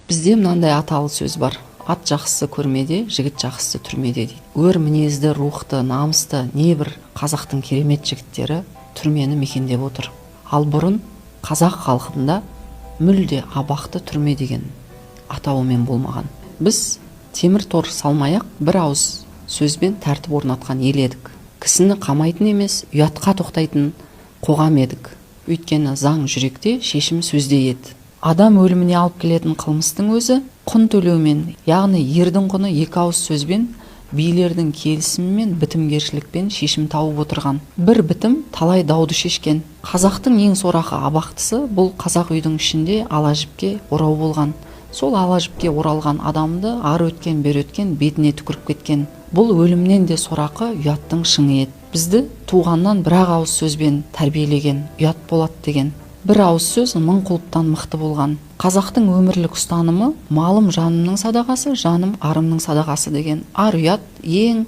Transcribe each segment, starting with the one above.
Бізде мынандай аталы сөз бар. Ат жақсысы көрмеде, жігіт жақсысы түрмеде дейді. Өр мінезді, рухты, намысты небір қазақтың керемет жігіттері түрмені мекендеп отыр. Ал бұрын қазақ халқында мүлде абақты түрме деген атауымен болмаған. Біз темір тор салмай-ақ бір ауыз сөзбен тәртіп орнатқан ел едік. Кісіні қамайтын емес, ұятқа тоқтайтын қоғам едік. Өйткені заң жүректе, шешім сөзде еді. Адам өліміне алып келетін қылмыстың өзі құн төлеумен, яғни ердің құны екі ауыз сөзбен, билердің келісімімен, бітімгершілікпен шешім тауып отырған. Бір бітім талай дауды шешкен. Қазақтың ең сорақы абақтысы бұл қазақ үйдің ішінде ала жіпке орау болған. Сол ала жіпке оралған адамды ар өткен бер өткен бетіне түкіріп кеткен. Бұл өлімнен де сорақы ұяттың шыңы еді. Бізді туғаннан бір-ақ ауыз сөзбен тәрбиелеген, ұят болады деген. Бір ауыз сөз мың құлыптан мықты болған. Қазақтың өмірлік ұстанымы малым жанымның садақасы, жаным арымның садақасы деген ар ұят ең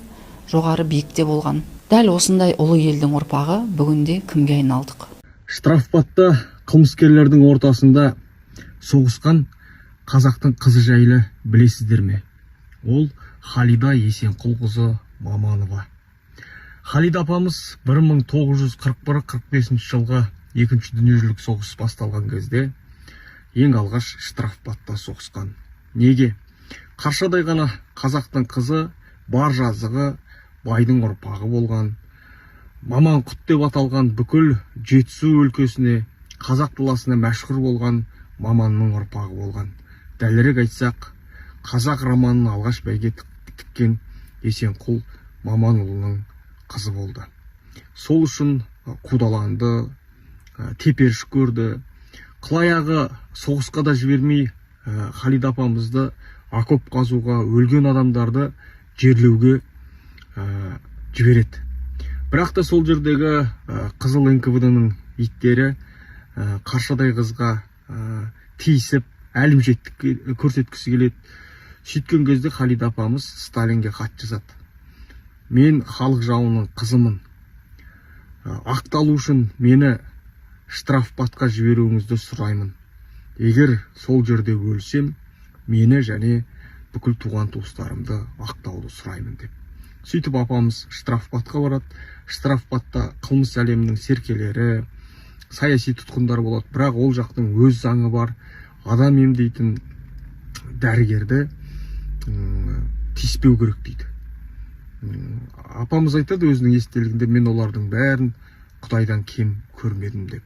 жоғары биікте болған. Дәл осындай ұлы елдің ұрпағы бүгінде кімге айналдық? Штрафбатта қылмыскерлердің ортасында соғысқан қазақтың қызы жайлы білесіздер ме? Ол Халида Есенқұлқызы Маманова. Халида апамыз 1941-45 жылға екінші дүниежүзілік соғыс басталған кезде ең алғаш штрафбатта соғысқан. Неге? Қаршадай ғана қазақтың қызы, бар жазығы байдың ұрпағы болған. Маманқұт деп аталған бүкіл Жетісу өлкесіне, қазақ даласына мәшһүр болған Маманның ұрпағы болған. Дәлірек айтсақ, қазақ романын алғаш бәйге тіккен Есенқұл Маманұлының қызы болды. Сол үшін қудаланды, теперіш көрді. Қылаяғы соғысқа да жібермей, Халида апамызды окоп қазуға, өлген адамдарды жерлеуге жібереді. Бірақ та сол жердегі қызыл НКВД-ның иттері Қаршадай қызға тиісіп, әлімжеттік көрсеткісі келеді. Сөйткен кезде Халида апамыз Сталинге хат жазады. Мен халық жауының қызымын. Ақталу үшін мені штрафбатқа жіберуіңізді сұраймын. Егер сол жерде өлсем, мені және бүкіл туған туыстарымды ақтауды сұраймын деп. Сөйтіп апамыз штрафбатқа барады. Штрафбатта қылмыс әлемінің серкелері, саяси тұтқындар болады. Бірақ ол жақтың өз заңы бар. Адам емдейтін дәрігерді тиіспеу керек дейді. Апамыз айтады өзінің естелігінде, мен олардың бәрін Құдайдан кем көрмедім деп.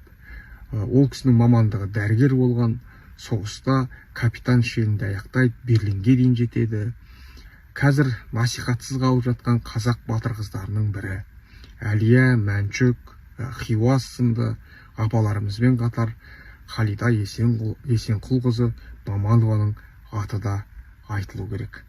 Ол кісінің мамандығы дәрігер болған, соғыста капитан шенінде аяқтайды, Берлинге дейін жетеді. Қазір насихатсыз қалып жатқан қазақ батыр қыздарының бірі. Әлия, Мәншүк, Хиуаз сынды апаларымызбен қатар Халида Есенқұлқызы Маманованың аты да айтылу керек.